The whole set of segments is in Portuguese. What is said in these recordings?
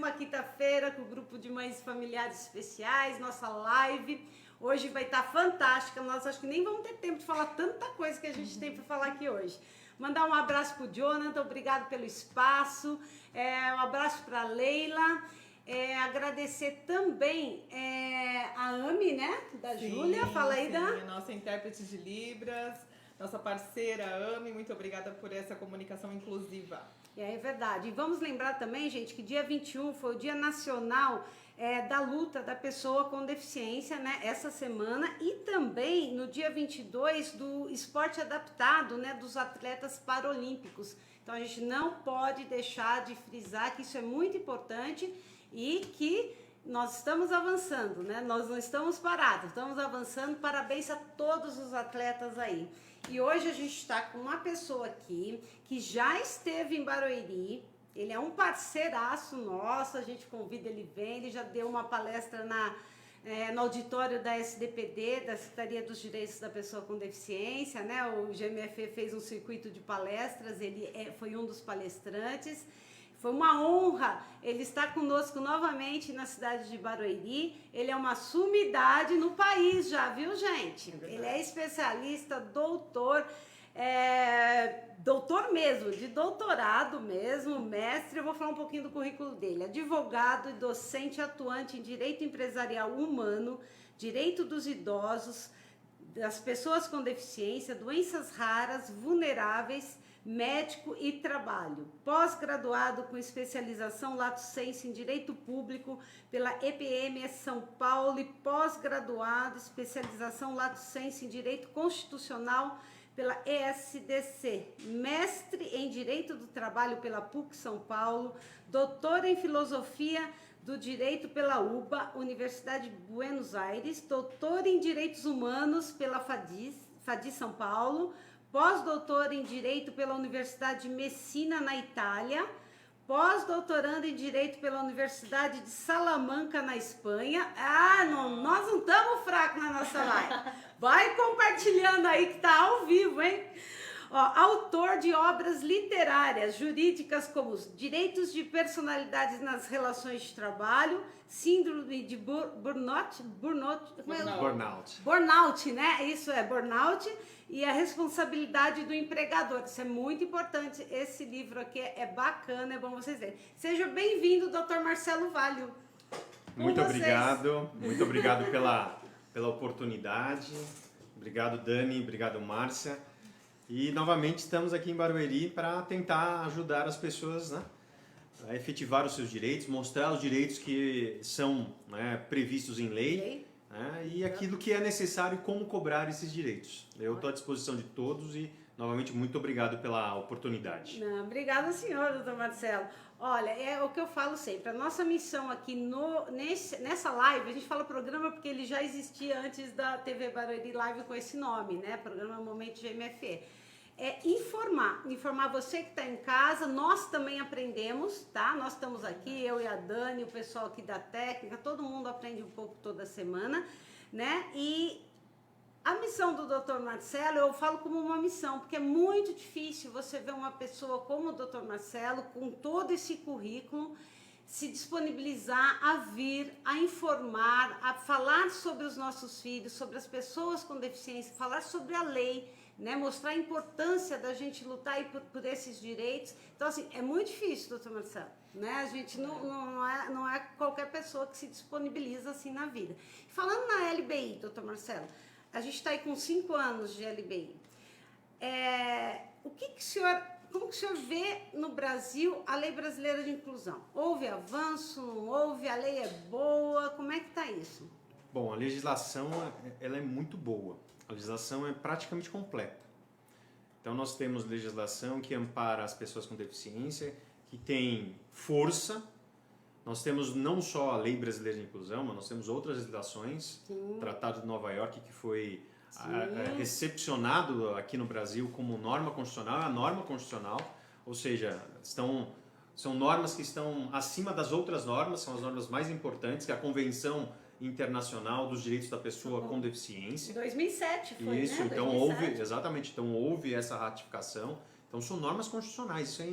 uma quinta-feira com o grupo de mães e familiares especiais, nossa live. Hoje vai estar fantástica, nós acho que nem vamos ter tempo de falar tanta coisa que a gente tem para falar aqui hoje. Mandar um abraço para o Jonathan, obrigado pelo espaço, um abraço para a Leila, agradecer também a Ami, né, da Júlia, fala aí, a nossa intérprete de Libras, nossa parceira Ami, muito obrigada por essa comunicação inclusiva. É verdade. E vamos lembrar também, gente, que dia 21 foi o Dia Nacional da Luta da Pessoa com Deficiência, né? Essa semana. E também no dia 22 do esporte adaptado, né? Dos atletas paralímpicos. Então a gente não pode deixar de frisar que isso é muito importante e que nós estamos avançando, né? Nós não estamos parados, estamos avançando. Parabéns a todos os atletas aí. E hoje a gente está com uma pessoa aqui que já esteve em Barueri, ele é um parceiraço nosso, a gente convida, ele vem, ele já deu uma palestra no auditório da SDPD, da Secretaria dos Direitos da Pessoa com Deficiência, né? O GMF fez um circuito de palestras, ele foi um dos palestrantes. Foi uma honra ele estar conosco novamente na cidade de Barueri. Ele é uma sumidade no país já, viu, gente? Ele é especialista, doutor, doutor mesmo, de doutorado mesmo, mestre. Eu vou falar um pouquinho do currículo dele. Advogado e docente atuante em Direito Empresarial Humano, Direito dos Idosos, das Pessoas com Deficiência, Doenças Raras, Vulneráveis, médico e trabalho, pós-graduado com especialização lato sensu em Direito Público pela EPM São Paulo e pós-graduado, especialização lato sensu em Direito Constitucional pela ESDC, mestre em Direito do Trabalho pela PUC São Paulo, doutor em Filosofia do Direito pela UBA, Universidade de Buenos Aires, doutor em Direitos Humanos pela FADI São Paulo, pós-doutor em Direito pela Universidade de Messina, na Itália, pós-doutorando em Direito pela Universidade de Salamanca, na Espanha. Nós não estamos fracos na nossa live. Vai compartilhando aí que tá ao vivo, hein? Autor de obras literárias, jurídicas como Direitos de Personalidades nas Relações de Trabalho, Síndrome de Burnout, né? Isso é Burnout, e a Responsabilidade do Empregador. Isso é muito importante, esse livro aqui é bacana, é bom vocês verem. Seja bem-vindo, Dr. Marcelo Valho. Muito obrigado pela oportunidade. Obrigado, Dani, obrigado, Márcia. E novamente estamos aqui em Barueri para tentar ajudar as pessoas, né, a efetivar os seus direitos, mostrar os direitos que são, né, previstos em lei, né, e aquilo que é necessário e como cobrar esses direitos. Eu estou à disposição de todos e novamente muito obrigado pela oportunidade. Obrigada, senhor, doutor Marcelo. Olha, é o que eu falo sempre, a nossa missão aqui nessa live, a gente fala programa porque ele já existia antes da TV Barueri Live com esse nome, né? Programa Momento GMFE. É informar você que está em casa, nós também aprendemos, tá? Nós estamos aqui, eu e a Dani, o pessoal aqui da técnica, todo mundo aprende um pouco toda semana, né? E a missão do Dr. Marcelo, eu falo como uma missão, porque é muito difícil você ver uma pessoa como o Dr. Marcelo, com todo esse currículo, se disponibilizar a vir, a informar, a falar sobre os nossos filhos, sobre as pessoas com deficiência, falar sobre a lei, né? Mostrar a importância da gente lutar aí por esses direitos. Então, assim, é muito difícil, Dr. Marcelo, né? A gente não é qualquer pessoa que se disponibiliza assim na vida. Falando na LBI, Dr. Marcelo, a gente está aí com 5 anos de LBI. Como que o senhor vê no Brasil a Lei Brasileira de Inclusão? Houve avanço, não houve? A lei é boa? Como é que está isso? Bom, a legislação ela é muito boa. A legislação é praticamente completa. Então nós temos legislação que ampara as pessoas com deficiência, que tem força. Nós temos não só a Lei Brasileira de Inclusão, mas nós temos outras legislações. O Tratado de Nova York, que foi recepcionado aqui no Brasil como norma constitucional, é a norma constitucional, ou seja, são normas que estão acima das outras normas, são as normas mais importantes, que é a Convenção Internacional dos Direitos da Pessoa com Deficiência. 2007 foi, isso, né? Então 2007. houve essa ratificação. Então são normas constitucionais, isso é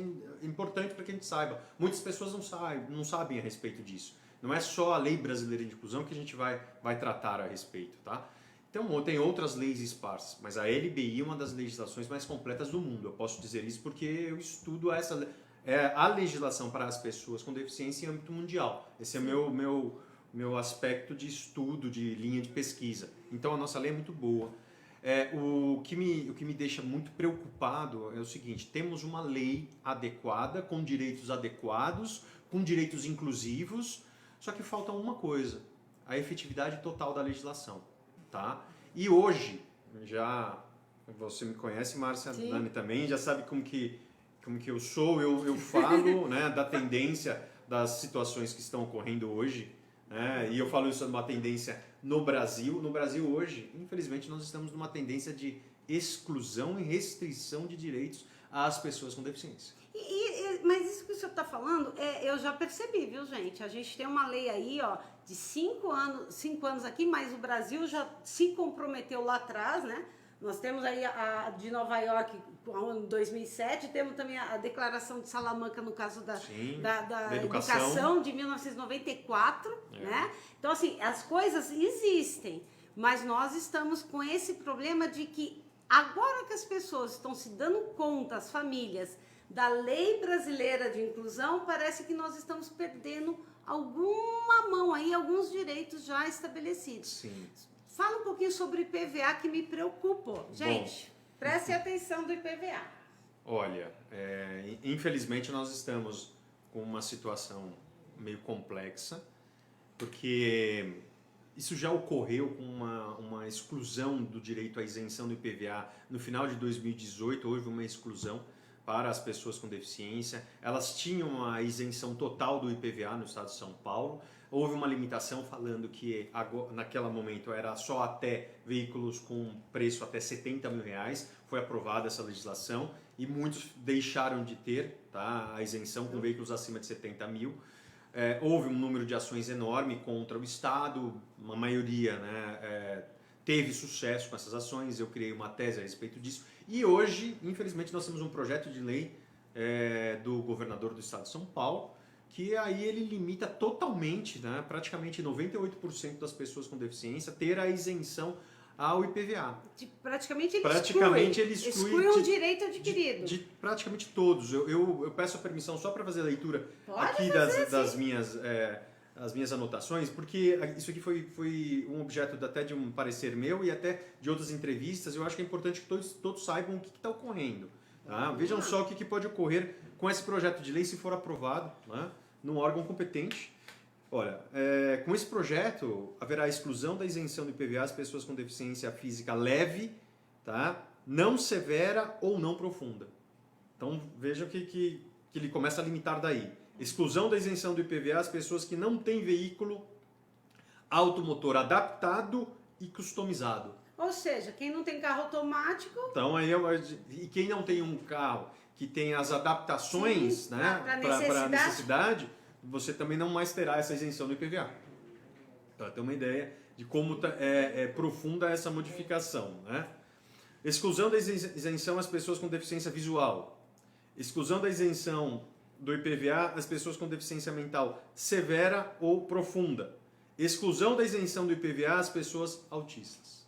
importante para que a gente saiba. Muitas pessoas não sabem a respeito disso. Não é só a Lei Brasileira de Inclusão que a gente vai tratar a respeito, tá? Então tem outras leis esparsas, mas a LBI é uma das legislações mais completas do mundo. Eu posso dizer isso porque eu estudo a legislação para as pessoas com deficiência em âmbito mundial. Esse é o meu aspecto de estudo, de linha de pesquisa. Então a nossa lei é muito boa. O que me deixa muito preocupado é o seguinte: temos uma lei adequada, com direitos adequados, com direitos inclusivos, só que falta uma coisa: a efetividade total da legislação, tá? E hoje, já você me conhece, Márcia, Dani também, já sabe como que eu sou, eu falo né, da tendência das situações que estão ocorrendo hoje, né? E eu falo isso numa tendência no Brasil. No Brasil hoje, infelizmente, nós estamos numa tendência de exclusão e restrição de direitos às pessoas com deficiência. Mas isso que o senhor está falando, eu já percebi, viu, gente? A gente tem uma lei aí, ó, de 5 anos aqui, mas o Brasil já se comprometeu lá atrás, né? Nós temos aí a de Nova York, em 2007, temos também a Declaração de Salamanca, no caso da educação de 1994, né? Então, assim, as coisas existem, mas nós estamos com esse problema de que agora que as pessoas estão se dando conta, as famílias, da Lei Brasileira de Inclusão, parece que nós estamos perdendo alguma mão aí, alguns direitos já estabelecidos. Sim. Fala um pouquinho sobre o IPVA, que me preocupa. Gente, preste atenção do IPVA. Olha, infelizmente nós estamos com uma situação meio complexa, porque isso já ocorreu com uma exclusão do direito à isenção do IPVA. No final de 2018 houve uma exclusão para as pessoas com deficiência. Elas tinham a isenção total do IPVA no estado de São Paulo. Houve uma limitação falando que naquele momento era só até veículos com preço até R$70 mil. Foi aprovada essa legislação e muitos deixaram de ter, tá, a isenção com veículos acima de 70 mil. Houve um número de ações enorme contra o Estado, uma maioria, né, teve sucesso com essas ações. Eu criei uma tese a respeito disso. E hoje, infelizmente, nós temos um projeto de lei do governador do estado de São Paulo, que aí ele limita totalmente, né, praticamente 98% das pessoas com deficiência ter a isenção ao IPVA. Praticamente ele exclui um direito adquirido. De praticamente todos. Eu peço a permissão só para fazer a leitura aqui das minhas anotações, porque isso aqui foi um objeto até de um parecer meu e até de outras entrevistas. Eu acho que é importante que todos saibam o que está ocorrendo. Tá? Vejam só o que pode ocorrer com esse projeto de lei se for aprovado, né, num órgão competente. Olha, com esse projeto haverá exclusão da isenção do IPVA às pessoas com deficiência física leve, tá, não severa ou não profunda. Então vejam que ele começa a limitar daí. Exclusão da isenção do IPVA às pessoas que não têm veículo automotor adaptado e customizado. Ou seja, quem não tem carro automático... Então, e quem não tem um carro que tem as adaptações, sim, né, para a necessidade, você também não mais terá essa isenção do IPVA. Para ter uma ideia de como é profunda essa modificação, né? Exclusão da isenção às pessoas com deficiência visual. Exclusão da isenção do IPVA às pessoas com deficiência mental severa ou profunda. Exclusão da isenção do IPVA às pessoas autistas.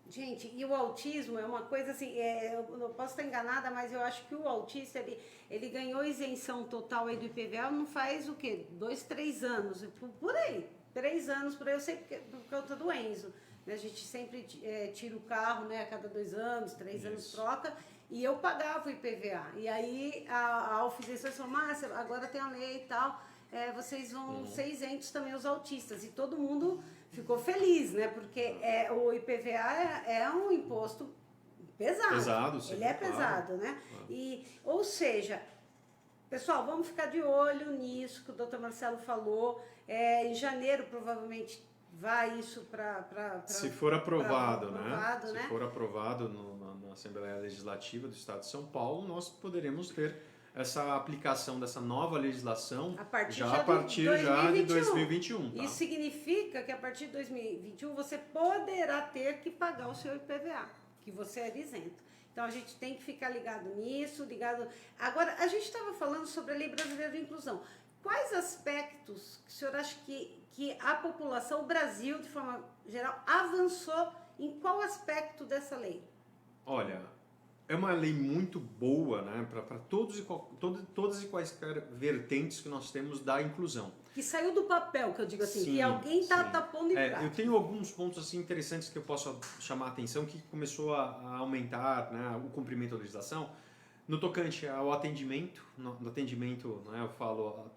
Gente, e o autismo é uma coisa assim, eu não posso estar enganada, mas eu acho que o autista, ele ganhou isenção total aí do IPVA não faz o quê? 2, 3 anos, por aí, 3 anos, por aí, eu sei por conta do Enzo. Né? A gente sempre tira o carro, né, a cada 2 anos, 3 anos troca, e eu pagava o IPVA. E aí a Alfizensão falou, Márcia, agora tem a lei e tal, vocês vão ser isentos também os autistas. E todo mundo ficou feliz, né? Porque o IPVA é um imposto pesado. Sim, ele é pesado, claro, né? E, ou seja, pessoal, vamos ficar de olho nisso que o doutor Marcelo falou. Em janeiro, provavelmente, vai isso para... Se for aprovado, né? né? Se for aprovado na Assembleia Legislativa do Estado de São Paulo, nós poderemos ter essa aplicação dessa nova legislação a partir de 2021. Tá? Isso significa que a partir de 2021 você poderá ter que pagar o seu IPVA, que você é isento. Então a gente tem que ficar ligado nisso, ligado. Agora, a gente estava falando sobre a Lei Brasileira de Inclusão. Quais aspectos que o senhor acha que a população, o Brasil, de forma geral, avançou em qual aspecto dessa lei? Olha, é uma lei muito boa, né, para todas e quaisquer vertentes que nós temos da inclusão. Que saiu do papel, que eu digo assim, Sim, que alguém está pondo em prática. Eu tenho alguns pontos assim interessantes que eu posso chamar a atenção, que começou a aumentar, né, o cumprimento da legislação. No tocante ao atendimento, no atendimento, né, eu falo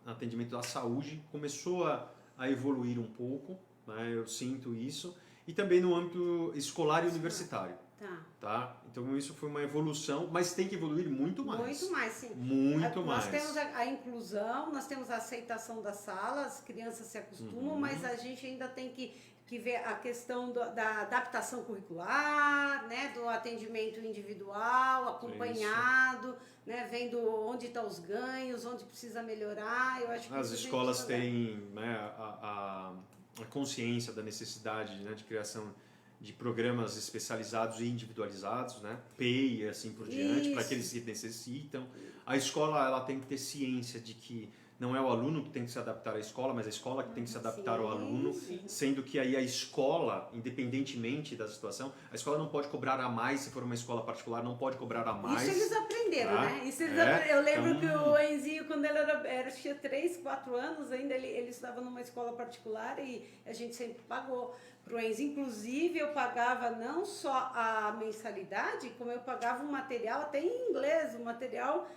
atendimento da saúde, começou a evoluir um pouco, né, eu sinto isso, e também no âmbito escolar e universitário. Tá? Então isso foi uma evolução, mas tem que evoluir muito mais. Muito mais, sim. Muito mais. Nós temos a inclusão, nós temos a aceitação da sala, as crianças se acostumam, mas a gente ainda tem que ver a questão da adaptação curricular, né, do atendimento individual, acompanhado, né, vendo onde estão os ganhos, onde precisa melhorar. Eu acho que as escolas têm, né, a consciência da necessidade, né, de criação de programas especializados e individualizados, né, PEI e assim por diante, para aqueles que necessitam. A escola ela tem que ter ciência de que não é o aluno que tem que se adaptar à escola, mas a escola que tem que se adaptar ao aluno, sendo que aí a escola, independentemente da situação, a escola não pode cobrar a mais, se for uma escola particular, não pode cobrar a mais. Isso eles aprenderam, tá? Né? Isso eles eu lembro que o Enzinho, quando ele tinha 3, 4 anos ainda, ele estudava numa escola particular e a gente sempre pagou pro Enzinho. Inclusive, eu pagava não só a mensalidade, como eu pagava um material, até em inglês, um material...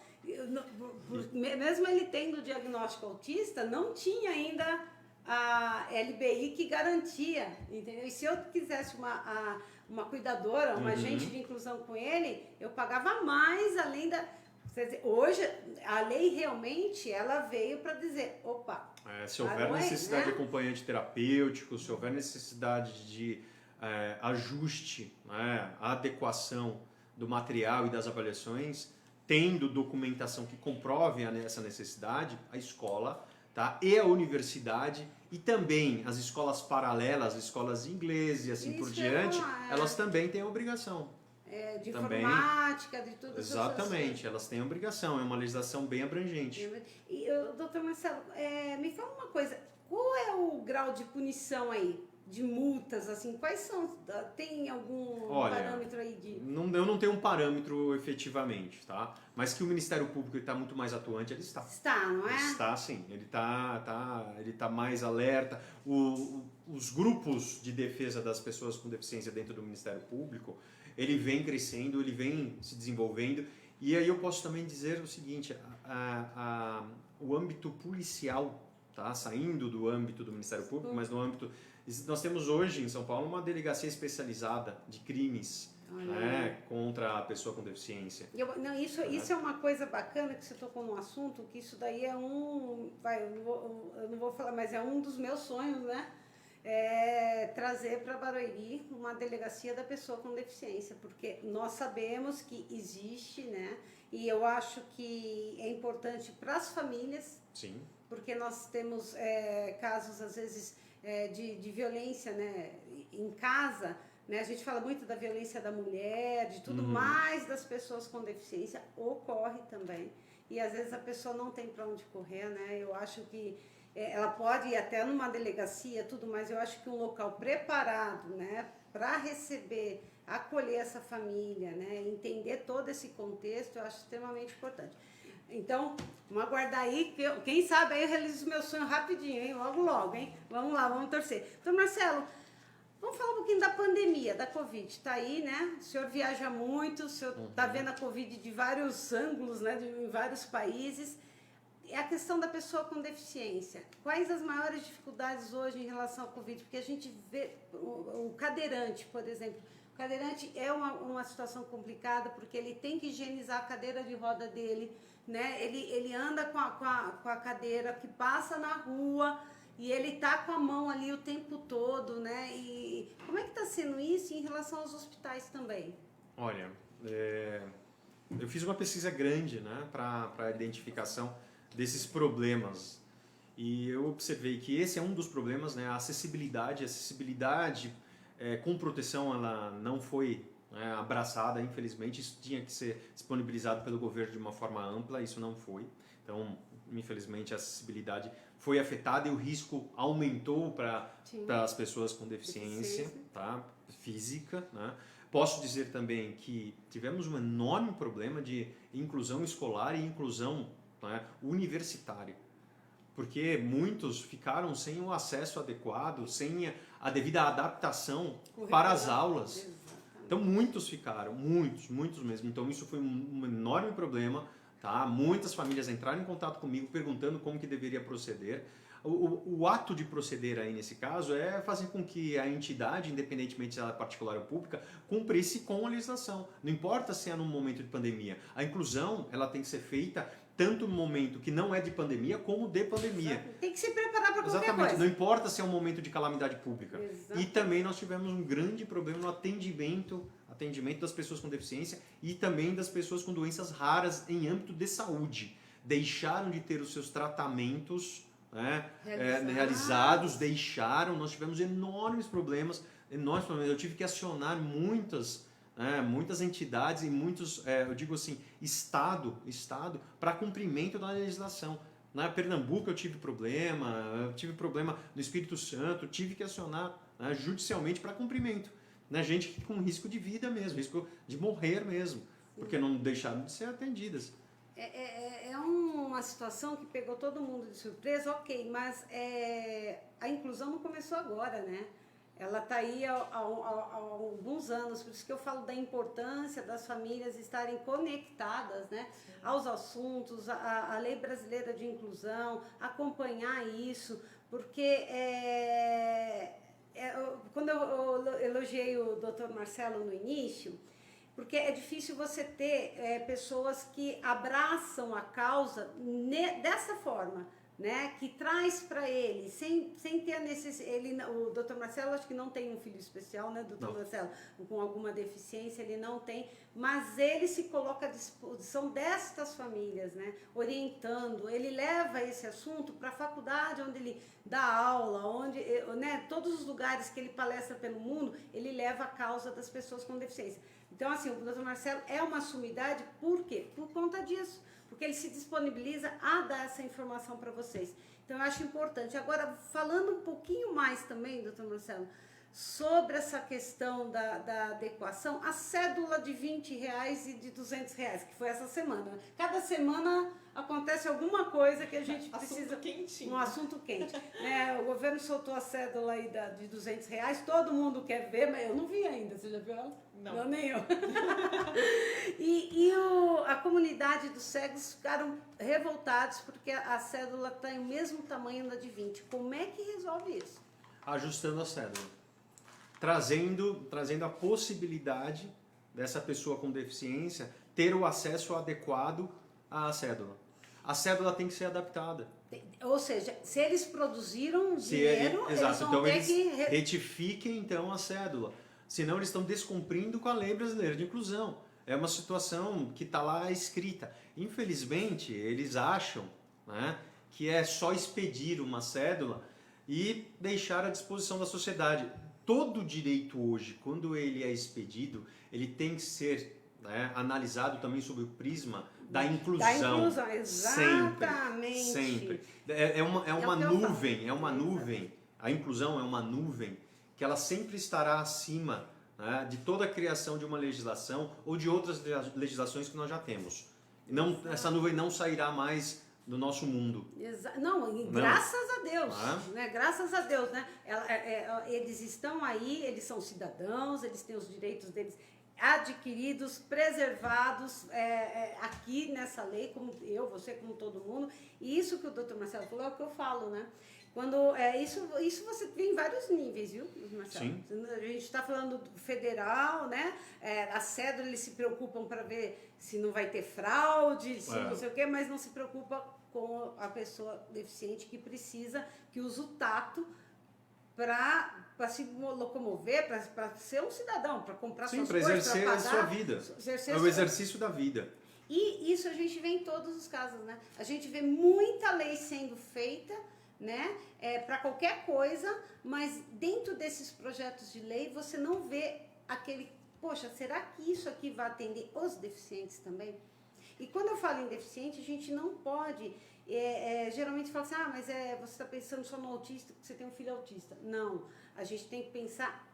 mesmo ele tendo o diagnóstico autista, não tinha ainda a LBI que garantia, entendeu? E se eu quisesse uma cuidadora, um agente de inclusão com ele, eu pagava mais, além da... Hoje, a lei realmente, ela veio para dizer, opa... se houver necessidade de acompanhante terapêutico, se houver necessidade de ajuste, né, adequação do material e das avaliações... tendo documentação que comprove essa necessidade, a escola, tá? E a universidade e também as escolas paralelas, as escolas de inglês e assim por diante, elas também têm a obrigação. De informática, de tudo isso. Exatamente, elas têm a obrigação, é uma legislação bem abrangente. E, doutor Marcelo, me fala uma coisa, qual é o grau de punição aí? De multas, assim, quais são? Tem algum parâmetro aí de... eu não tenho um parâmetro efetivamente, tá? Mas que o Ministério Público está muito mais atuante, ele está. Está, não é? Está, sim. Ele tá mais alerta. Os grupos de defesa das pessoas com deficiência dentro do Ministério Público, ele vem crescendo, ele vem se desenvolvendo. E aí eu posso também dizer o seguinte, o âmbito policial, tá? Saindo do âmbito do Ministério Público, mas no âmbito... Nós temos hoje em São Paulo uma delegacia especializada de crimes, né, contra a pessoa com deficiência. Isso é uma coisa bacana que você tocou num assunto, que isso daí é eu não vou falar, mas é um dos meus sonhos, né? Trazer para Barueri uma delegacia da pessoa com deficiência, porque nós sabemos que existe, né? E eu acho que é importante para as famílias, sim, porque nós temos casos, às vezes, de violência, né, em casa, né, a gente fala muito da violência da mulher, de tudo, mais das pessoas com deficiência ocorre também, e às vezes a pessoa não tem para onde correr, né, eu acho que ela pode ir até numa delegacia, tudo, mas eu acho que um local preparado, né, para receber, acolher essa família, né, entender todo esse contexto, eu acho extremamente importante. Então, vamos aguardar aí, quem sabe aí eu realizo o meu sonho rapidinho, hein? Logo, hein? Vamos lá, vamos torcer. Então, Marcelo, vamos falar um pouquinho da pandemia, da Covid. Está aí, né? O senhor viaja muito, o senhor está vendo a Covid de vários ângulos, né? Em vários países. É a questão da pessoa com deficiência. Quais as maiores dificuldades hoje em relação à Covid? Porque a gente vê o cadeirante, por exemplo. O cadeirante é uma situação complicada porque ele tem que higienizar a cadeira de roda dele, né? Ele anda com a cadeira que passa na rua e ele tá com a mão ali o tempo todo, né? E como é que está sendo isso em relação aos hospitais também? Olha, eu fiz uma pesquisa grande, né, para a identificação desses problemas e eu observei que esse é um dos problemas, né? A acessibilidade com proteção ela não foi né, abraçada, infelizmente. Isso tinha que ser disponibilizado pelo governo de uma forma ampla, isso não foi. Então, infelizmente, a acessibilidade foi afetada e o risco aumentou para as pessoas com deficiência, tá? Física, né? Posso dizer também que tivemos um enorme problema de inclusão escolar e inclusão, né, universitária, porque muitos ficaram sem o acesso adequado, sem a devida adaptação para as aulas. Exatamente. Então muitos ficaram, muitos mesmo. Então isso foi um enorme problema, tá? Muitas famílias entraram em contato comigo perguntando como que deveria proceder. O ato de proceder aí nesse caso é fazer com que a entidade, independentemente se ela é particular ou pública, cumprisse com a legislação. Não importa se é num momento de pandemia. A inclusão ela tem que ser feita tanto no momento que não é de pandemia como de pandemia. Tem que se preparar para qualquer Exatamente, coisa. não importa se é um momento de calamidade pública. Exato. E também nós tivemos um grande problema no atendimento das pessoas com deficiência e também das pessoas com doenças raras em âmbito de saúde. Deixaram de ter os seus tratamentos, né, realizados, nós tivemos enormes problemas. Eu tive que acionar muitas entidades e muitos, eu digo assim, Estado para cumprimento da legislação. Na Pernambuco eu tive problema no Espírito Santo, tive que acionar, né, judicialmente para cumprimento. Né, gente com risco de vida mesmo, risco de morrer mesmo, porque não deixaram de ser atendidas. É uma situação que pegou todo mundo de surpresa, ok, mas a inclusão não começou agora, né? Ela está aí há alguns anos, por isso que eu falo da importância das famílias estarem conectadas, né, aos assuntos, a Lei Brasileira de Inclusão, acompanhar isso, porque quando eu elogiei o Dr. Marcelo no início, porque é difícil você ter pessoas que abraçam a causa dessa forma, né, que traz para ele, sem ter a necessidade. O Dr. Marcelo, acho que não tem um filho especial, né, Dr. Marcelo, com alguma deficiência, ele não tem, mas ele se coloca à disposição destas famílias, né, orientando, ele leva esse assunto para a faculdade onde ele dá aula, onde, né, todos os lugares que ele palestra pelo mundo, ele leva a causa das pessoas com deficiência. Então, assim, o Dr. Marcelo é uma sumidade, por quê? Por conta disso. Porque ele se disponibiliza a dar essa informação para vocês. Então, eu acho importante. Agora, falando um pouquinho mais também, doutor Marcelo, sobre essa questão da adequação, a cédula de R$20 e de R$200, que foi essa semana. Cada semana acontece alguma coisa que a gente precisa... Quentinho. Um assunto quente. O governo soltou a cédula aí de R$200, todo mundo quer ver, mas eu não vi ainda. Você já viu ela? Não, nem eu. A comunidade dos cegos ficaram revoltados porque a cédula tem o mesmo tamanho da de 20. Como é que resolve isso? Ajustando a cédula. Trazendo a possibilidade dessa pessoa com deficiência ter o acesso adequado à cédula. A cédula tem que ser adaptada. Ou seja, se eles produziram dinheiro, eles vão então ter eles que... retifiquem então a cédula. Senão eles estão descumprindo com a Lei Brasileira de Inclusão. É uma situação que está lá escrita. Infelizmente, eles acham, né, que é só expedir uma cédula e deixar à disposição da sociedade. Todo direito hoje, quando ele é expedido, ele tem que ser, né, analisado também sob o prisma da inclusão. Da inclusão, exatamente. Sempre. É uma nuvem. A inclusão é uma nuvem que ela sempre estará acima, né, de toda a criação de uma legislação ou de outras legislações que nós já temos. Essa nuvem não sairá mais do nosso mundo. Graças a Deus, né? Graças a Deus, né? Eles estão aí, eles são cidadãos, eles têm os direitos deles adquiridos, preservados aqui nessa lei, como você, como todo mundo. E isso que o Dr. Marcelo falou é o que eu falo, né? Quando, isso você tem em vários níveis, viu, Marcelo? Sim. A gente está falando do federal, né? A cédula, eles se preocupam para ver se não vai ter fraude, se não sei o quê, mas não se preocupa com a pessoa deficiente que precisa, que usa o tato para se locomover, para ser um cidadão, para comprar suas coisas, para exercer pagar, a sua vida. É o exercício da vida. E isso a gente vê em todos os casos, né? A gente vê muita lei sendo feita, né, para qualquer coisa, mas dentro desses projetos de lei você não vê aquele poxa, será que isso aqui vai atender os deficientes também? E quando eu falo em deficiente, a gente não pode, geralmente fala assim, mas você está pensando só no autista, porque você tem um filho autista. Não, a gente tem que pensar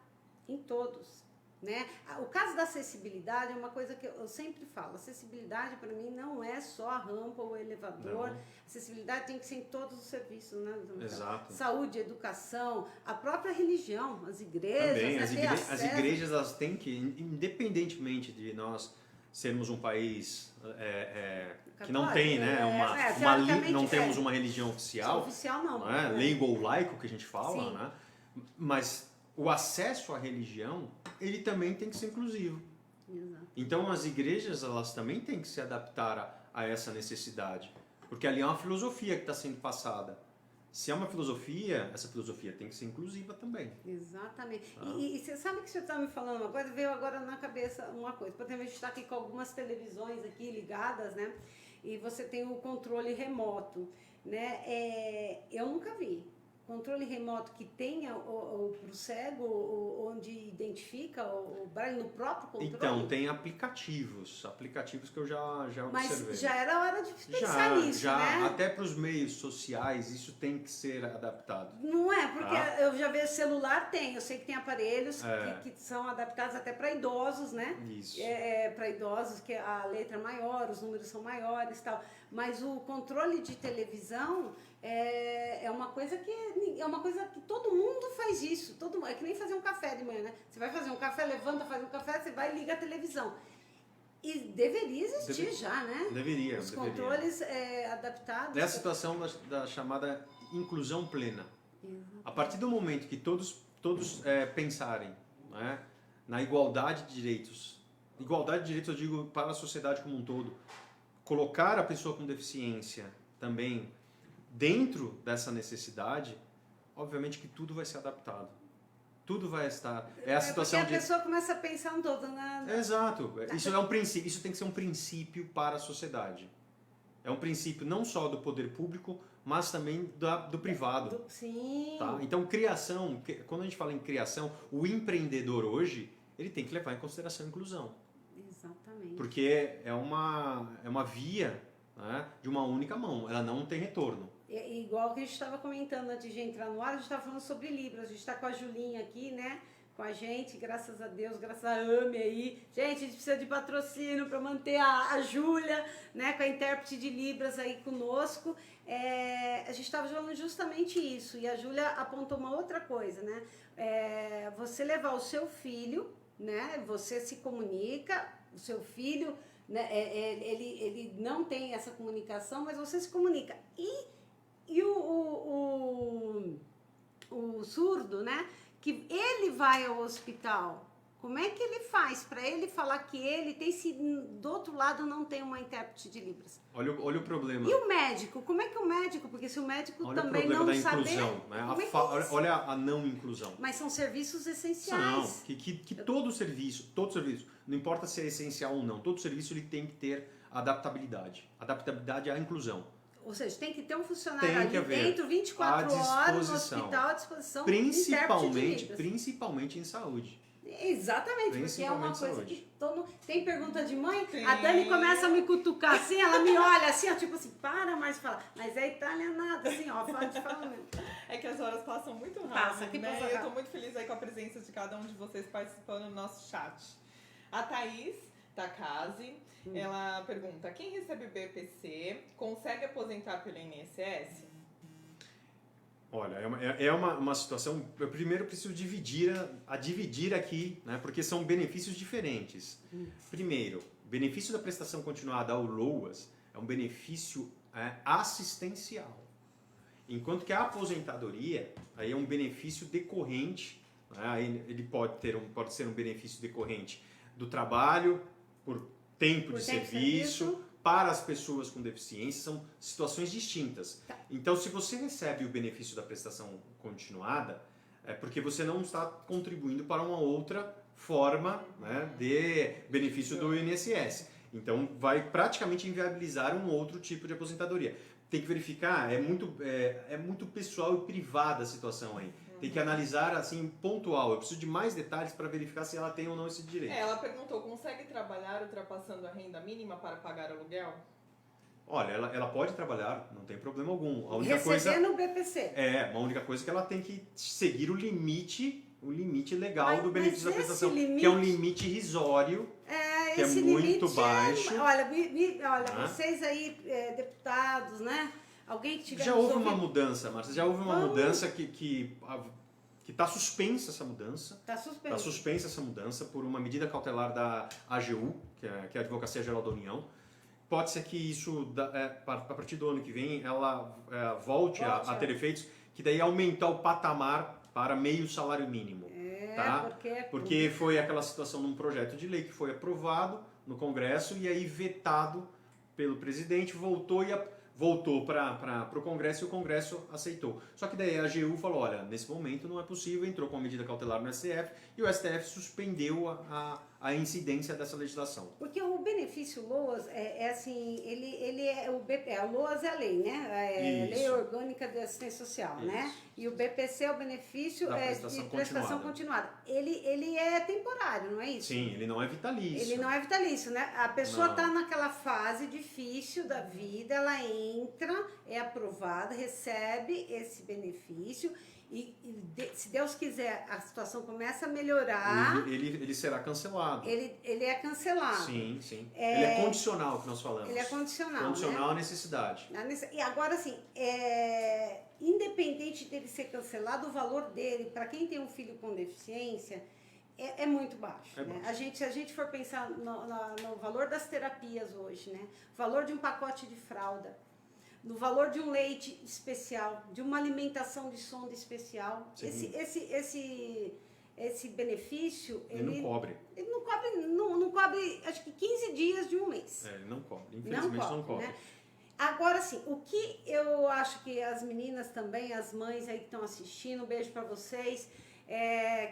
em todos, né? O caso da acessibilidade é uma coisa que eu sempre falo, acessibilidade para mim não é só a rampa ou o elevador, Não. acessibilidade tem que ser em todos os serviços, né? Exato. Saúde, educação, a própria religião, as igrejas, Também, né? as igrejas elas têm que, independentemente de nós sermos um país que não tem, né, não temos uma religião oficial, oficial não, é? Leigo ou laico que a gente fala, Sim. né? Mas o acesso à religião, ele também tem que ser inclusivo. Exato. Então as igrejas, elas também têm que se adaptar a essa necessidade, porque ali é uma filosofia que está sendo passada. Se é uma filosofia, essa filosofia tem que ser inclusiva também. Exatamente. E você sabe que você está me falando uma coisa, veio agora na cabeça uma coisa. Por exemplo, a gente está aqui com algumas televisões aqui ligadas, né? E você tem o controle remoto, né? Eu nunca vi controle remoto que tenha para o cego, onde identifica o braille no próprio controle. Então, tem aplicativos que eu já observei. Mas já era hora de pensar nisso, né? Até para os meios sociais, isso tem que ser adaptado. Não é, porque eu já vejo celular, eu sei que tem aparelhos que são adaptados até para idosos, né? Isso. Para idosos, que a letra é maior, os números são maiores e tal. Mas o controle de televisão é uma coisa que todo mundo faz isso. É que nem fazer um café de manhã, né? Você vai fazer um café, levanta, faz um café, você vai e liga a televisão. E deveria existir já, né? Deveria. Os controles adaptados. É a situação da chamada inclusão plena. A partir do momento que todos pensarem, né, na igualdade de direitos eu digo para a sociedade como um todo, colocar a pessoa com deficiência também dentro dessa necessidade, obviamente que tudo vai ser adaptado. Tudo vai estar. É a situação porque a pessoa começa a pensar no todo, né? Exato. Isso é um princípio. Isso tem que ser um princípio para a sociedade. É um princípio não só do poder público, mas também do privado. Sim. Tá? Então, criação. Quando a gente fala em criação, o empreendedor hoje ele tem que levar em consideração a inclusão. Exatamente. Porque é uma via, né, de uma única mão. Ela não tem retorno. Igual que a gente estava comentando antes de entrar no ar, a gente estava falando sobre Libras. A gente está com a Julinha aqui, né? Com a gente, graças a Deus, graças a AME aí. Gente, a gente precisa de patrocínio para manter a Júlia, né? Com a intérprete de Libras aí conosco. A gente estava falando justamente isso. E a Júlia apontou uma outra coisa, né? Você levar o seu filho, né? Você se comunica, o seu filho, né? Ele não tem essa comunicação, mas você se comunica. E o surdo, né? Que ele vai ao hospital. Como é que ele faz para ele falar que ele tem, se do outro lado não tem uma intérprete de Libras? Olha o problema. E o médico? Como é que o médico? Porque se o médico também não saber... Inclusão, né? Olha a não inclusão. Mas são serviços essenciais. Não, que todo serviço, não importa se é essencial ou não, todo serviço ele tem que ter adaptabilidade. Adaptabilidade à inclusão. Ou seja, tem que ter um funcionário ali dentro, 24 horas no hospital à disposição. Principalmente em saúde. Exatamente, porque é uma coisa que tem pergunta de mãe, Tem. A Dani começa a me cutucar assim, ela me olha assim, ó, tipo assim, para mais de falar, mas é italianada, assim, ó, fala mesmo. É que as horas passam muito Passa, rápido, que né? passa E eu tô rápido. muito feliz aí com a presença de cada um de vocês participando do nosso chat. A Thaís Takase, ela pergunta, quem recebe BPC consegue aposentar pelo INSS? Olha, é uma situação. Eu primeiro preciso dividir aqui, né, porque são benefícios diferentes. Primeiro, benefício da prestação continuada ao LOAS é um benefício assistencial, enquanto que a aposentadoria aí é um benefício decorrente. Né, aí ele pode ser um benefício decorrente do trabalho por tempo de serviço. Para as pessoas com deficiência, são situações distintas. Tá. Então, se você recebe o benefício da prestação continuada, é porque você não está contribuindo para uma outra forma, né, de benefício do INSS. Então, vai praticamente inviabilizar um outro tipo de aposentadoria. Tem que verificar, é muito pessoal e privada a situação aí. Tem que analisar assim pontual. Eu preciso de mais detalhes para verificar se ela tem ou não esse direito. Ela perguntou, consegue trabalhar ultrapassando a renda mínima para pagar aluguel? Olha, ela pode trabalhar, não tem problema algum. A única coisa Receber no BPC. a única coisa é que ela tem que seguir o limite legal Mas- do benefício da mas esse prestação, limite- que é um limite irrisório, que é Esse muito limite baixo. olha, Ah. vocês aí, deputados, né? Alguém que tiver Já nos houve uma ouvindo, mudança, Márcia, já houve uma Vamos. mudança que está suspensa essa mudança. Tá Está suspenso. suspensa essa mudança por uma medida cautelar da AGU, que é a Advocacia Geral da União. Pode ser que isso, a partir do ano que vem, ela volte a ter efeitos, que daí aumentar o patamar para meio salário mínimo. Tá? Porque foi aquela situação num projeto de lei que foi aprovado no Congresso e aí vetado pelo presidente, voltou para o Congresso e o Congresso aceitou. Só que daí a AGU falou, olha, nesse momento não é possível, entrou com a medida cautelar no STF e o STF suspendeu a incidência dessa legislação. Porque o benefício LOAS é assim, ele é o LOAS é a lei, né? É a Lei Isso. Orgânica de Assistência Social, né? Isso. E o BPC é o benefício Da de prestação continuada. Ele é temporário, não é isso? Sim, ele não é vitalício. Ele não é vitalício, né? A pessoa Não. está naquela fase difícil da vida, ela entra, é aprovada, recebe esse benefício se Deus quiser, a situação começa a melhorar. Ele será cancelado. Ele é cancelado. Sim, sim. Ele é condicional, que nós falamos. Ele é condicional. Condicional né? à necessidade. E agora, assim, independente dele ser cancelado, o valor dele, para quem tem um filho com deficiência, é muito baixo. É né? baixo. Se a gente for pensar no valor das terapias hoje, né? O valor de um pacote de fralda, no valor de um leite especial, de uma alimentação de sonda especial, esse benefício, Ele não cobre. Ele não cobre, acho que 15 dias de um mês. Ele não cobre. Infelizmente não cobre. Né? Agora, sim, o que eu acho que as meninas também, as mães aí que estão assistindo, um beijo para vocês,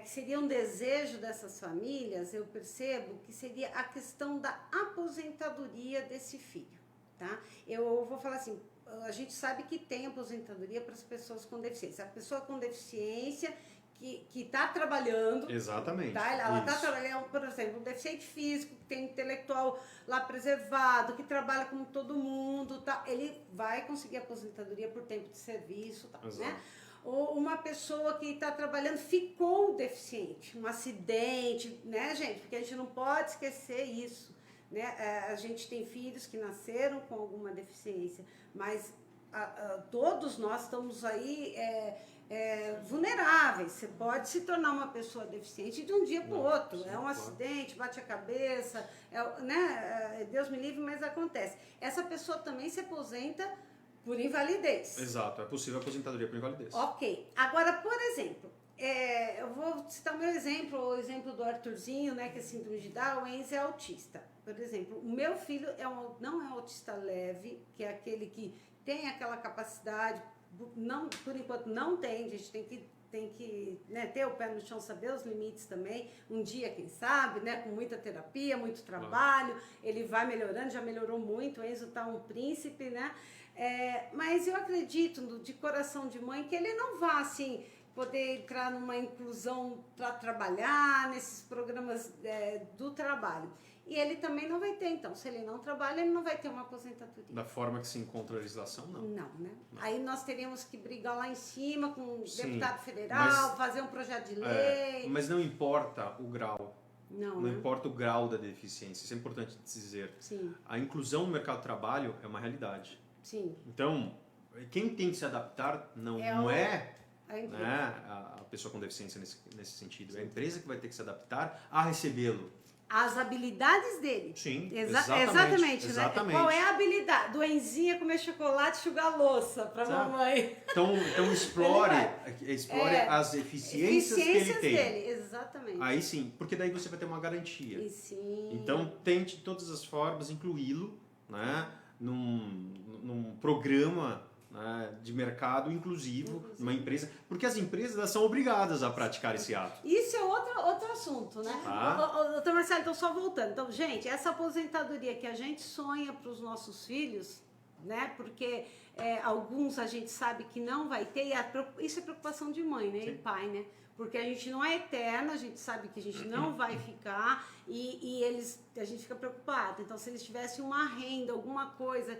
que seria um desejo dessas famílias, eu percebo que seria a questão da aposentadoria desse filho, tá? Eu vou falar assim, a gente sabe que tem aposentadoria para as pessoas com deficiência. A pessoa com deficiência que está trabalhando. Exatamente. Tá? Ela está trabalhando, por exemplo, um deficiente físico, que tem intelectual lá preservado, que trabalha como todo mundo, tá? Ele vai conseguir aposentadoria por tempo de serviço, tá? Né? Ou uma pessoa que está trabalhando ficou deficiente, um acidente, né, gente? Porque a gente não pode esquecer isso. Né? A gente tem filhos que nasceram com alguma deficiência, mas todos nós estamos aí vulneráveis. Você pode se tornar uma pessoa deficiente de um dia para o outro. Sim, é um acidente, bate a cabeça, né? Deus me livre, mas acontece. Essa pessoa também se aposenta por invalidez. Exato, é possível aposentadoria por invalidez. Ok. Agora, por exemplo, eu vou citar o meu exemplo, o exemplo do Arthurzinho, né, que é síndrome de Down. O Enzo é autista. Por exemplo, o meu filho não é autista leve, que é aquele que tem aquela capacidade, não, por enquanto não tem, a gente tem que né, ter o pé no chão, saber os limites também. Um dia, quem sabe, né, com muita terapia, muito trabalho, ele vai melhorando, já melhorou muito, o Enzo está um príncipe, né? Mas eu acredito, de coração de mãe, que ele não vá, assim, poder entrar numa inclusão para trabalhar nesses programas do trabalho. E ele também não vai ter, então, se ele não trabalha, ele não vai ter uma aposentadoria. Da forma que se encontra a legislação, não. Não, né? Não. Aí nós teríamos que brigar lá em cima com o deputado federal, mas, fazer um projeto de lei. Mas não importa o grau. Não, Não né? importa o grau da deficiência, isso é importante dizer. Sim. A inclusão no mercado de trabalho é uma realidade. Sim. Então, quem tem que se adaptar não é a pessoa com deficiência nesse sentido. É a empresa que vai ter que se adaptar a recebê-lo. As habilidades dele. Sim, exatamente. Né? Qual é a habilidade? Do Enzinha comer chocolate e enxugar louça para mamãe. Então explore as eficiências que ele tem. Dele, exatamente. Aí sim, porque daí você vai ter uma garantia. E sim. Então tente de todas as formas incluí-lo, né, num programa, né, de mercado inclusivo, numa empresa, porque as empresas elas são obrigadas a praticar esse ato. Isso é outro assunto, né? Doutor Marcelo, então só voltando. Então, gente, essa aposentadoria que a gente sonha para os nossos filhos, né? Porque alguns a gente sabe que não vai ter, e isso é preocupação de mãe, né? E pai, né? Porque a gente não é eterno, a gente sabe que a gente não vai ficar a gente fica preocupado. Então, se eles tivessem uma renda, alguma coisa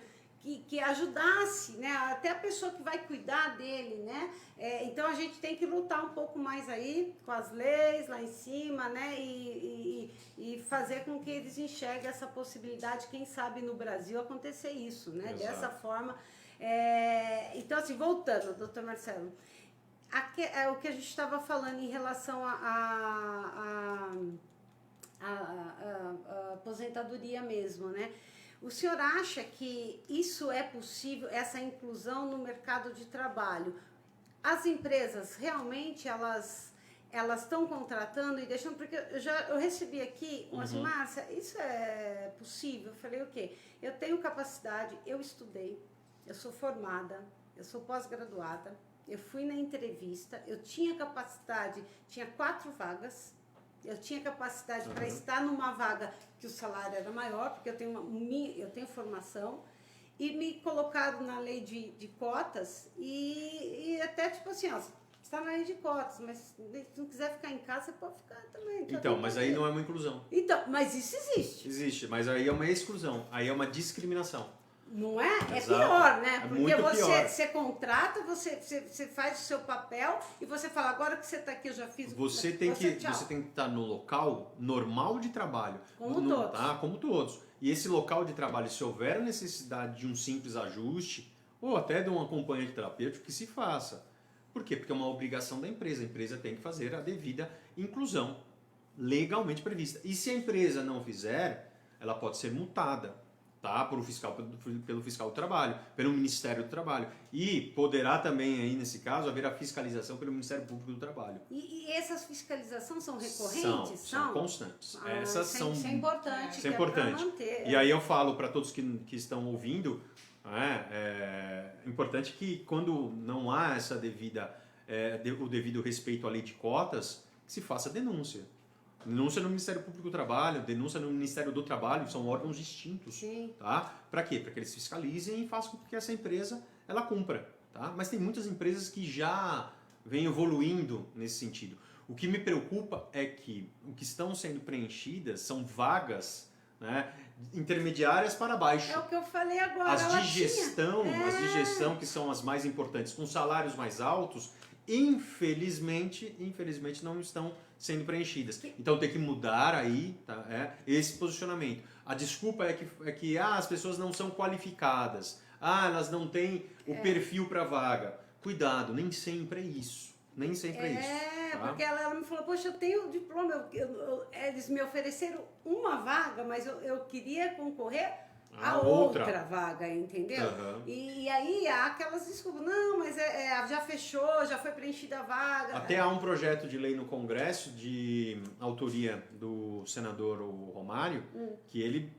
que ajudasse, né? Até a pessoa que vai cuidar dele, né? Então, a gente tem que lutar um pouco mais aí com as leis lá em cima, né? E fazer com que eles enxerguem essa possibilidade, quem sabe no Brasil acontecer isso, né? Exato. Dessa forma. Então, assim, voltando, doutor Marcelo, o que a gente estava falando em relação à aposentadoria mesmo, né? O senhor acha que isso é possível, essa inclusão no mercado de trabalho? As empresas realmente elas estão contratando e deixando, porque eu recebi aqui, assim, Márcia, isso é possível? Eu falei, o quê? Eu tenho capacidade, eu estudei, eu sou formada, eu sou pós-graduada, eu fui na entrevista, eu tinha capacidade, tinha 4 vagas, eu tinha capacidade para estar numa vaga que o salário era maior, porque eu tenho formação, e me colocaram na lei de cotas, e até tipo assim, ó, você está na lei de cotas, mas se não quiser ficar em casa, você pode ficar também. Então, mas aí não é uma inclusão. Então, mas isso existe. Existe, mas aí é uma exclusão, aí é uma discriminação. Não é? É Exato. pior, né? É Porque muito pior. você contrata, você faz o seu papel e você fala, agora que você está aqui, eu já fiz... Você tem que estar no local normal de trabalho. Como todos. Tá? Como todos. E esse local de trabalho, se houver necessidade de um simples ajuste, ou até de um acompanhante terapêutico, que se faça. Por quê? Porque é uma obrigação da empresa. A empresa tem que fazer a devida inclusão legalmente prevista. E se a empresa não fizer, ela pode ser multada. Tá? Pelo fiscal do trabalho, pelo Ministério do Trabalho. E poderá também, aí, nesse caso, haver a fiscalização pelo Ministério Público do Trabalho. E essas fiscalizações são recorrentes? São constantes. Isso é importante. Isso é importante. Manter, E aí eu falo para todos que estão ouvindo, é importante que quando não há essa o devido respeito à lei de cotas, que se faça denúncia. Denúncia no Ministério Público do Trabalho, denúncia no Ministério do Trabalho, são órgãos distintos. Sim. Tá? Para quê? Para que eles fiscalizem e façam com que essa empresa ela cumpra. Tá? Mas tem muitas empresas que já vêm evoluindo nesse sentido. O que me preocupa é que o que estão sendo preenchidas são vagas, né, intermediárias para baixo. É o que eu falei agora. As de gestão, que são as mais importantes, com salários mais altos, infelizmente não estão sendo preenchidas. Então tem que mudar aí, tá? Esse posicionamento. A desculpa é que as pessoas não são qualificadas, elas não têm o perfil para vaga. Cuidado, nem sempre é isso. Nem sempre é isso. Tá? Porque ela me falou, poxa, eu tenho diploma, eles me ofereceram uma vaga, mas eu queria concorrer a outra vaga, entendeu? E aí há aquelas desculpas, não, mas já fechou, já foi preenchida a vaga. Até há um projeto de lei no Congresso de autoria do senador Romário, que ele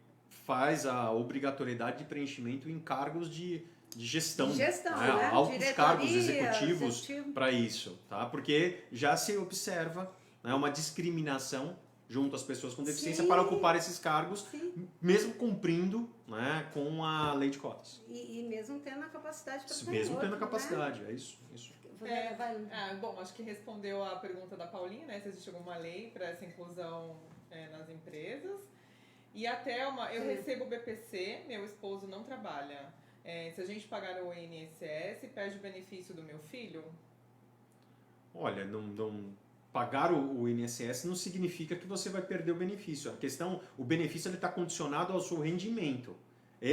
faz a obrigatoriedade de preenchimento em cargos de gestão, né? Altos cargos executivos para isso, tá? Porque já se observa, né, uma discriminação junto às pessoas com deficiência para ocupar esses cargos, mesmo cumprindo, né, com a lei de cotas. E mesmo tendo a capacidade para mesmo tendo a capacidade, né? É isso. Bom, acho que respondeu a pergunta da Paulinha, né? Se existe alguma lei para essa inclusão nas empresas. E até eu recebo o BPC, meu esposo não trabalha. Se a gente pagar o INSS, perde o benefício do meu filho? Olha, pagar o INSS não significa que você vai perder o benefício. O benefício está condicionado ao seu rendimento.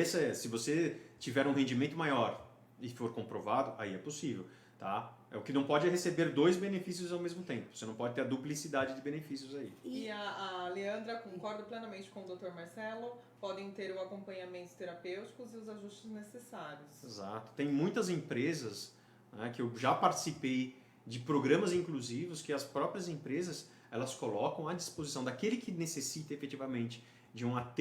Se você tiver um rendimento maior e for comprovado, aí é possível. Tá? O que não pode é receber 2 benefícios ao mesmo tempo. Você não pode ter a duplicidade de benefícios aí. E a Leandra concorda plenamente com o Dr. Marcelo. Podem ter o acompanhamento terapêutico e os ajustes necessários. Exato. Tem muitas empresas, né, que eu já participei de programas inclusivos que as próprias empresas elas colocam à disposição daquele que necessita efetivamente de um AT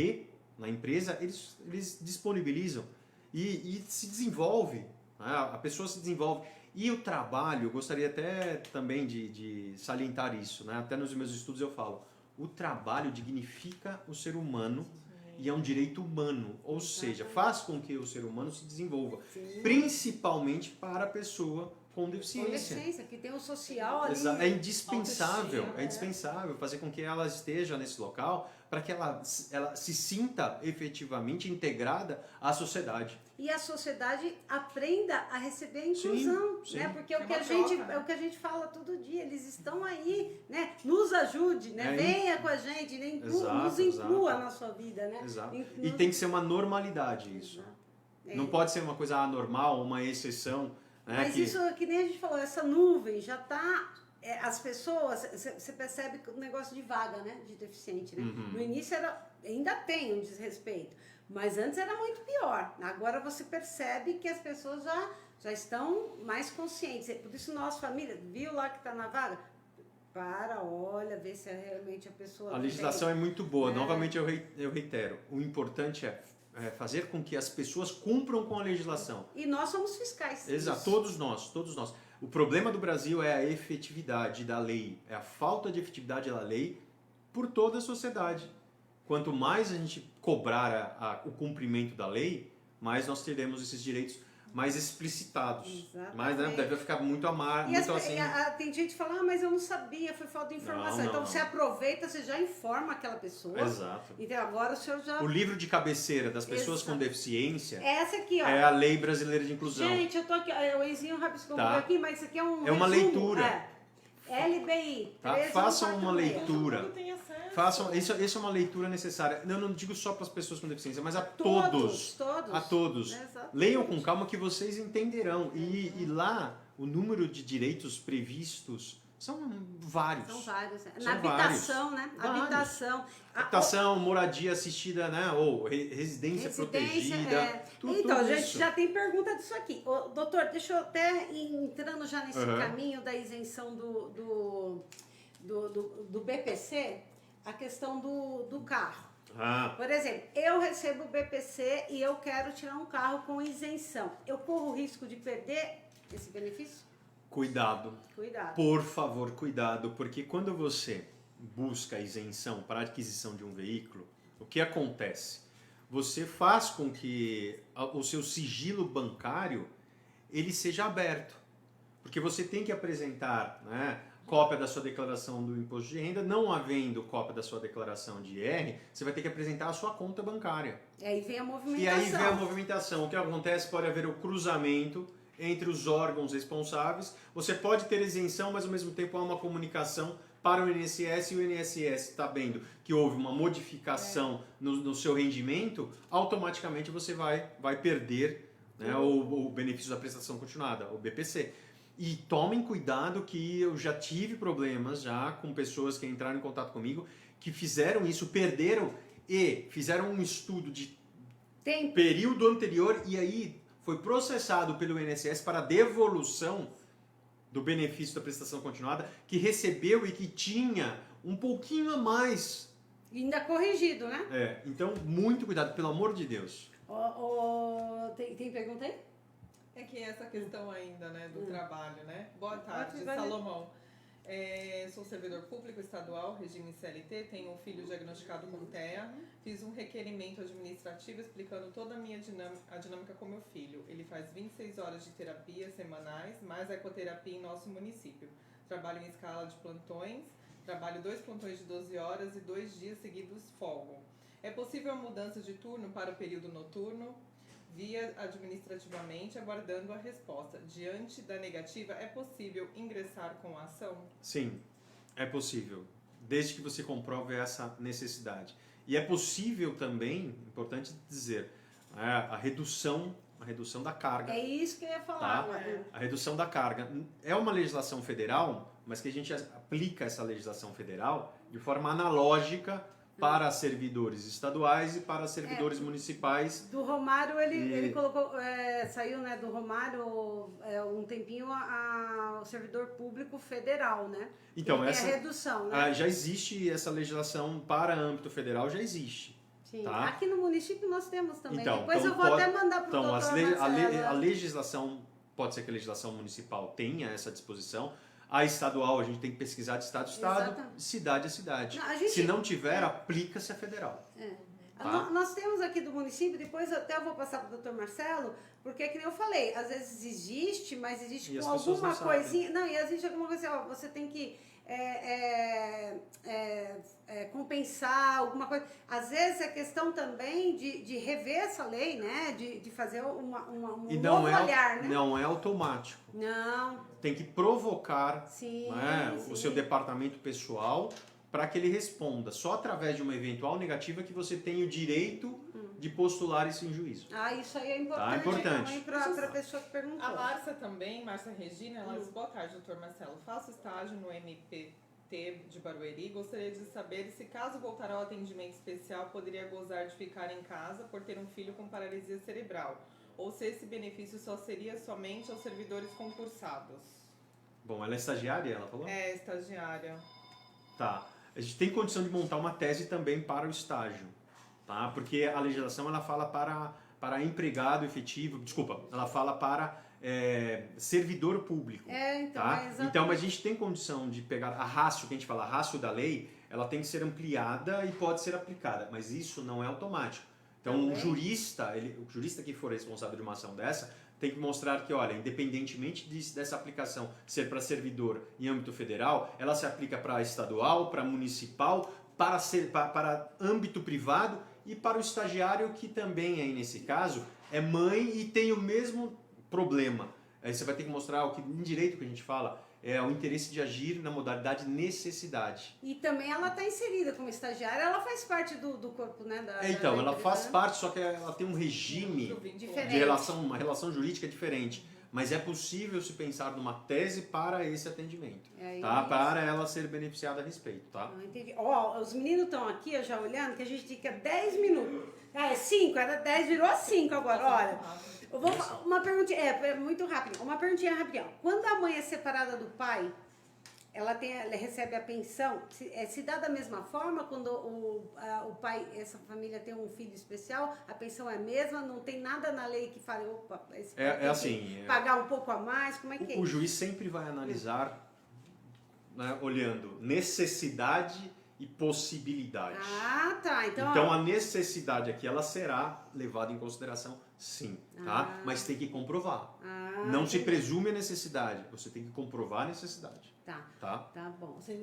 na empresa, eles disponibilizam e se desenvolve, né? A pessoa se desenvolve. E o trabalho, eu gostaria até também de salientar isso, né? Até nos meus estudos eu falo, o trabalho dignifica o ser humano e é um direito humano, ou seja, faz com que o ser humano se desenvolva, Sim. principalmente para a pessoa com Com deficiência. deficiência, que tem o social ali. É indispensável, autoestima, é indispensável fazer com que ela esteja nesse local para que ela se sinta efetivamente integrada à sociedade. E a sociedade aprenda a receber a inclusão, sim. né? Porque é É o que uma a gente, troca, né? é o que a gente fala todo dia, eles estão aí, né? Nos ajude, né? É, Venha com a gente, né? Exato, Nos inclua exato. na sua vida, né? Exato. Inclu- E tem que ser uma normalidade isso. Exato. É. Não pode ser uma coisa anormal, uma exceção. Né, Mas que... isso, que nem a gente falou, essa nuvem já está... as pessoas, você percebe o negócio de vaga, né? De deficiente, né? Uhum. No início ainda tem um desrespeito, mas antes era muito pior. Agora você percebe que as pessoas já estão mais conscientes. Por isso, nossa família, viu lá que está na vaga? Olha, vê se é realmente a pessoa... A legislação é muito boa. É. Novamente eu reitero, o importante é fazer com que as pessoas cumpram com a legislação. E nós somos fiscais. Exato, disso. todos nós. O problema do Brasil é a efetividade da lei, é a falta de efetividade da lei por toda a sociedade. Quanto mais a gente cobrar o cumprimento da lei, mais nós teremos esses direitos mais explicitados. Exatamente. Mas deve ficar muito amargo, E muito assim. tem gente que fala, mas eu não sabia, foi falta de informação. Não, Então não. você aproveita, você já informa aquela pessoa. Exato. Então agora o senhor já... O livro de cabeceira das pessoas com Exato. deficiência Essa aqui, ó. é a Lei Brasileira de Inclusão. Gente, eu tô aqui, o Enzinho rabiscou Tá. aqui, mas isso aqui é um É uma resumo, leitura. LBI. Tá? 13, Façam uma 146. leitura. Todo mundo tem acesso. Isso é uma leitura necessária. Eu não digo só para as pessoas com deficiência, mas a Todos. A todos. Exatamente. Leiam com calma que vocês entenderão. E lá, o número de direitos previstos são vários. São vários. Né? São Na habitação, né? Vários. Habitação. Habitação, moradia assistida, né? Ou residência protegida. É. Tudo Então, isso. gente, já tem pergunta disso aqui. Ô, doutor, deixa eu até ir entrando já nesse Uhum. caminho da isenção do BPC, a questão do carro. Ah, Por exemplo, eu recebo o BPC e eu quero tirar um carro com isenção. Eu corro o risco de perder esse benefício? cuidado. Cuidado. Por favor, cuidado, porque quando você busca isenção para a aquisição de um veículo, o que acontece? Você faz com que o seu sigilo bancário ele seja aberto, porque você tem que apresentar, né, cópia da sua declaração do imposto de renda, não havendo cópia da sua declaração de IR, você vai ter que apresentar a sua conta bancária. E aí vem a movimentação. E aí vem a movimentação. O que acontece? Pode haver o cruzamento entre os órgãos responsáveis. Você pode ter isenção, mas ao mesmo tempo há uma comunicação para o INSS e o INSS está vendo que houve uma modificação no seu rendimento, automaticamente você vai perder, né, o benefício da prestação continuada, o BPC. E tomem cuidado que eu já tive problemas já com pessoas que entraram em contato comigo que fizeram isso, perderam e fizeram um estudo de Tem período anterior e aí foi processado pelo INSS para devolução do benefício da prestação continuada, que recebeu e que tinha um pouquinho a mais. ainda corrigido, né? Então, muito cuidado, pelo amor de Deus. Tem pergunta aí? É que essa questão ainda, né, do trabalho, né? Boa tarde, Vai- Salomão. Sou servidor público estadual, regime CLT, tenho um filho diagnosticado com TEA, fiz um requerimento administrativo explicando toda a minha dinâmica com meu filho. Ele faz 26 horas de terapia semanais, mais ecoterapia em nosso município. Trabalho em escala de plantões, trabalho 2 plantões de 12 horas e 2 dias seguidos folgo. É possível a mudança de turno para o período noturno? Via administrativamente, aguardando a resposta. Diante da negativa, é possível ingressar com a ação? Sim, é possível, desde que você comprove essa necessidade. E é possível também, importante dizer, a redução da carga. É isso que eu ia falar Tá. agora. A redução da carga é uma legislação federal, mas que a gente aplica essa legislação federal de forma analógica para servidores estaduais e para servidores municipais. Do Romário, E- ele colocou, saiu, né, do Romário um tempinho o servidor público federal, né? Então, Ele tem essa a redução, né? já existe essa legislação para âmbito federal, já existe. Sim. tá. Aqui no município nós temos também. Então, Depois eu vou pode- até mandar para o Então, doutor Marcelo. a legislação, pode ser que a legislação municipal tenha essa disposição. A estadual, a gente tem que pesquisar de estado a estado, Exatamente. cidade a cidade. Não, a gente- Se não tiver, aplica-se a federal. Tá? Nós temos aqui do município, depois até eu vou passar para o doutor Marcelo, porque, como eu falei, às vezes existe, mas existe E as com pessoas alguma não sabem. coisinha. Não, e existe alguma coisa, ó, você tem que compensar alguma coisa. Às vezes é questão também de rever essa lei, né? De fazer um E novo olhar, né? não é automático. Não, Tem que provocar, sim, né, sim. o seu departamento pessoal para que ele responda. Só através de uma eventual negativa que você tem o direito de postular isso em juízo. Ah, isso aí é importante, Tá, importante. também para a pessoa que perguntou. A Márcia também, Márcia Regina, ela diz, boa tarde, doutor Marcelo. Faço estágio no MPT de Barueri. Gostaria de saber se, caso voltar ao atendimento especial, poderia gozar de ficar em casa por ter um filho com paralisia cerebral. Ou se esse benefício só seria somente aos servidores concursados. Bom, ela é estagiária, ela falou? É, estagiária. Tá. A gente tem condição de montar uma tese também para o estágio, tá? Porque a legislação ela fala para empregado efetivo, desculpa, ela fala para servidor público. Então, tá? exatamente. Então a gente tem condição de pegar a ratio, que a gente fala, a ratio da lei, ela tem que ser ampliada e pode ser aplicada, mas isso não é automático. Então o jurista que for responsável de uma ação dessa, tem que mostrar que, olha, independentemente dessa aplicação ser para servidor em âmbito federal, ela se aplica para estadual, para municipal, para âmbito privado e para o estagiário que também, aí nesse caso, é mãe e tem o mesmo problema. Aí você vai ter que mostrar o que em direito que a gente fala, é o interesse de agir na modalidade necessidade. E também ela está inserida como estagiária, ela faz parte do corpo, né? Então, ela empresa, faz né? parte, só que ela tem um regime Diferente. de relação, uma relação jurídica diferente. Mas é possível se pensar numa tese para esse atendimento, tá? Para ela ser beneficiada a respeito, tá? Não entendi. Ó, os meninos estão aqui já olhando que a gente fica 10 minutos. Ah, é 5, era 10, virou 5 agora. Olha, eu vou uma perguntinha, muito rápido. Uma perguntinha rapidinho. Quando a mãe é separada do pai, ela recebe a pensão, se dá da mesma forma quando o pai, essa família tem um filho especial, a pensão é a mesma, não tem nada na lei que fale, opa, esse pai tem assim, que pagar um pouco a mais, como é que é O isso? juiz sempre vai analisar, né, olhando necessidade e possibilidade. Ah, tá. Então a necessidade aqui, ela será levada em consideração, sim, tá? Mas tem que comprovar. Não se presume a necessidade, você tem que comprovar a necessidade. Tá bom. Você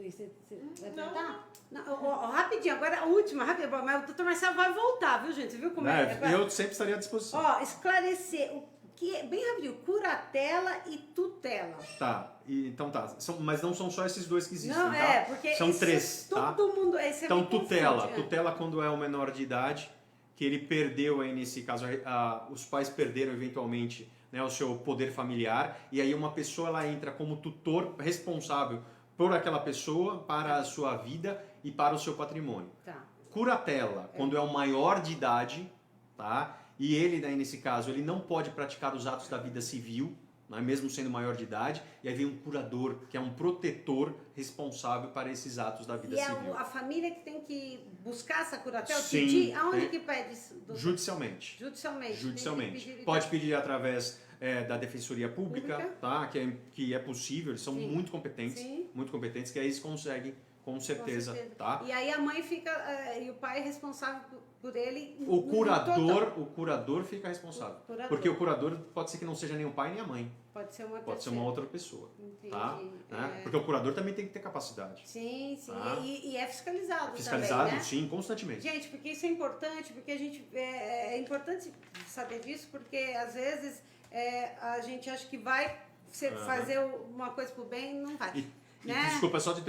vai tentar? Não, rapidinho, agora a última, rapidinho, mas o doutor Marcelo vai voltar, viu, gente? Você viu como Eu sempre estaria à disposição. Ó, esclarecer o que é, bem rapidinho, curatela e tutela. Então mas não são só esses dois que existem, Não, tá? porque são três, tá? Todo mundo, Então, tutela quando é o menor de idade, que ele perdeu aí nesse caso, os pais perderam eventualmente, né, o seu poder familiar, e aí uma pessoa ela entra como tutor responsável por aquela pessoa, para a sua vida e para o seu patrimônio. Curatela, quando é o maior de idade, tá? E ele, daí, nesse caso, ele não pode praticar os atos da vida civil, né, mesmo sendo maior de idade, e aí vem um curador, que é um protetor responsável para esses atos da vida civil. E a família que tem que buscar essa curatela? Sim, pedir? Aonde que pede isso? Judicialmente. Judicialmente. Pode pedir através da Defensoria Pública, tá? Que é possível, eles são muito competentes, que aí eles conseguem, com certeza. Tá? E aí a mãe fica, e o pai é responsável por ele. O curador fica responsável. Porque o curador pode ser que não seja nem o pai nem a mãe. Pode ser uma outra pessoa. Entendi. Tá? Porque o curador também tem que ter capacidade. Sim. Tá? E é fiscalizado Fiscalizado, também, né? sim, constantemente. Gente, porque isso é importante, porque a gente é importante saber disso, porque às vezes a gente acha que vai fazer uma coisa pro bem, não vai. Né? Desculpa só te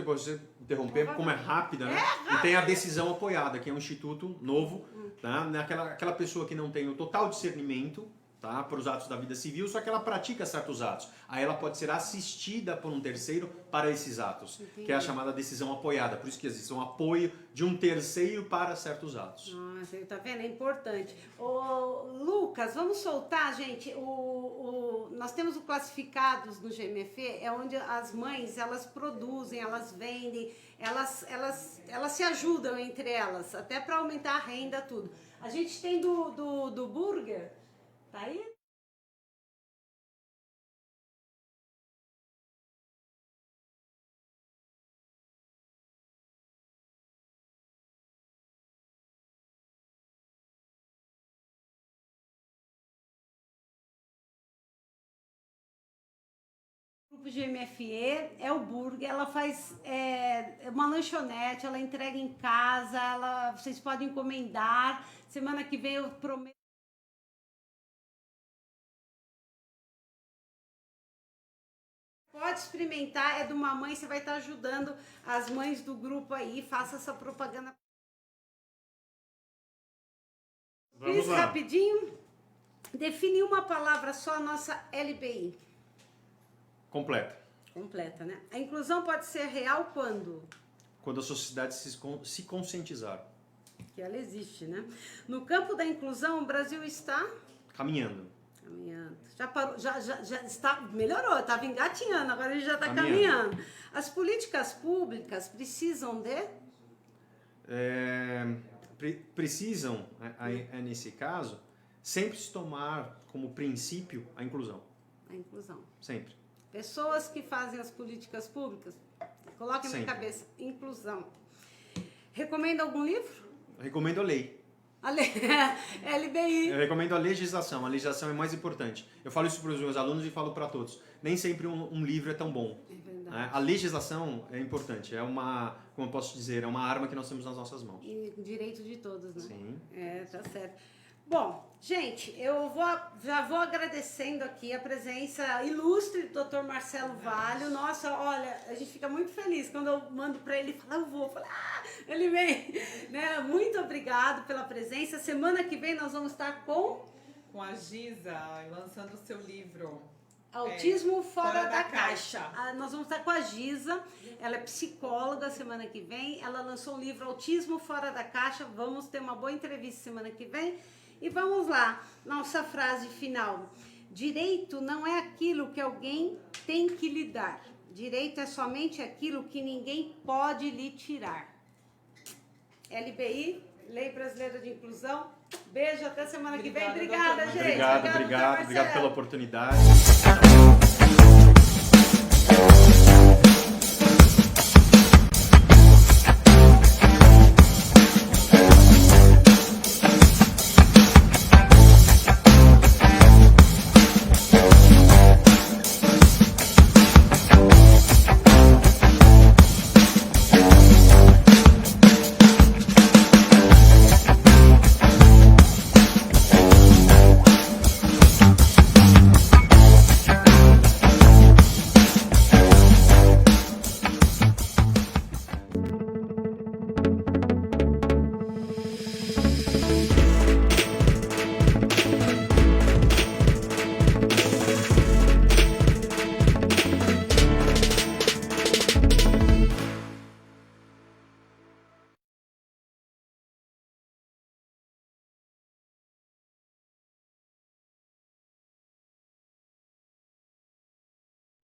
interromper, como é rápida, né? E tem a decisão apoiada, que é um instituto novo, tá? Aquela pessoa que não tem o total discernimento, tá? Para os atos da vida civil, só que ela pratica certos atos. Aí ela pode ser assistida por um terceiro para esses atos, que é a chamada decisão apoiada. Por isso que existe um apoio de um terceiro para certos atos. Nossa, tá vendo? É importante. Ô, Lucas, vamos soltar, gente. Nós temos o Classificados no GMF, é onde as mães, elas produzem, elas vendem, elas se ajudam entre elas, até para aumentar a renda, tudo. A gente tem do burger, tá aí? grupo de MFE é o Burger, ela faz uma lanchonete, ela entrega em casa, vocês podem encomendar. Semana que vem eu prometo. Pode experimentar, é de uma mãe, você vai estar ajudando as mães do grupo aí, faça essa propaganda. Vamos lá. Rapidinho, define uma palavra só a nossa LBI. Completa, né? A inclusão pode ser real quando? Quando a sociedade se conscientizar. Que ela existe, né? No campo da inclusão, o Brasil está... Caminhando. Já parou, já está, melhorou, estava engatinhando, agora ele já está caminhando. As políticas públicas precisam de? Precisam, nesse caso, sempre se tomar como princípio a inclusão. A inclusão. Sempre. Pessoas que fazem as políticas públicas, coloquem na cabeça, inclusão. Recomenda algum livro? Recomendo a lei. A lei, LBI. Eu recomendo a legislação é mais importante. Eu falo isso para os meus alunos e falo para todos. Nem sempre um livro é tão bom. É verdade. Né? A legislação é importante, como eu posso dizer, é uma arma que nós temos nas nossas mãos. E direito de todos, né? Sim. Tá certo. Bom, gente, eu já vou agradecendo aqui a presença ilustre do Dr. Marcelo Valho. Nossa, olha, a gente fica muito feliz quando eu mando para ele e falo, eu vou. Ele vem. Né? Muito obrigado pela presença. Semana que vem nós vamos estar com a Giza, lançando o seu livro. Autismo Fora da Caixa. Nós vamos estar com a Giza, ela é psicóloga semana que vem. Ela lançou um livro Autismo Fora da Caixa. Vamos ter uma boa entrevista semana que vem. E vamos lá, nossa frase final. Direito não é aquilo que alguém tem que lhe dar. Direito é somente aquilo que ninguém pode lhe tirar. LBI, Lei Brasileira de Inclusão. Beijo, até semana que vem. Obrigada, gente. Obrigado pela oportunidade.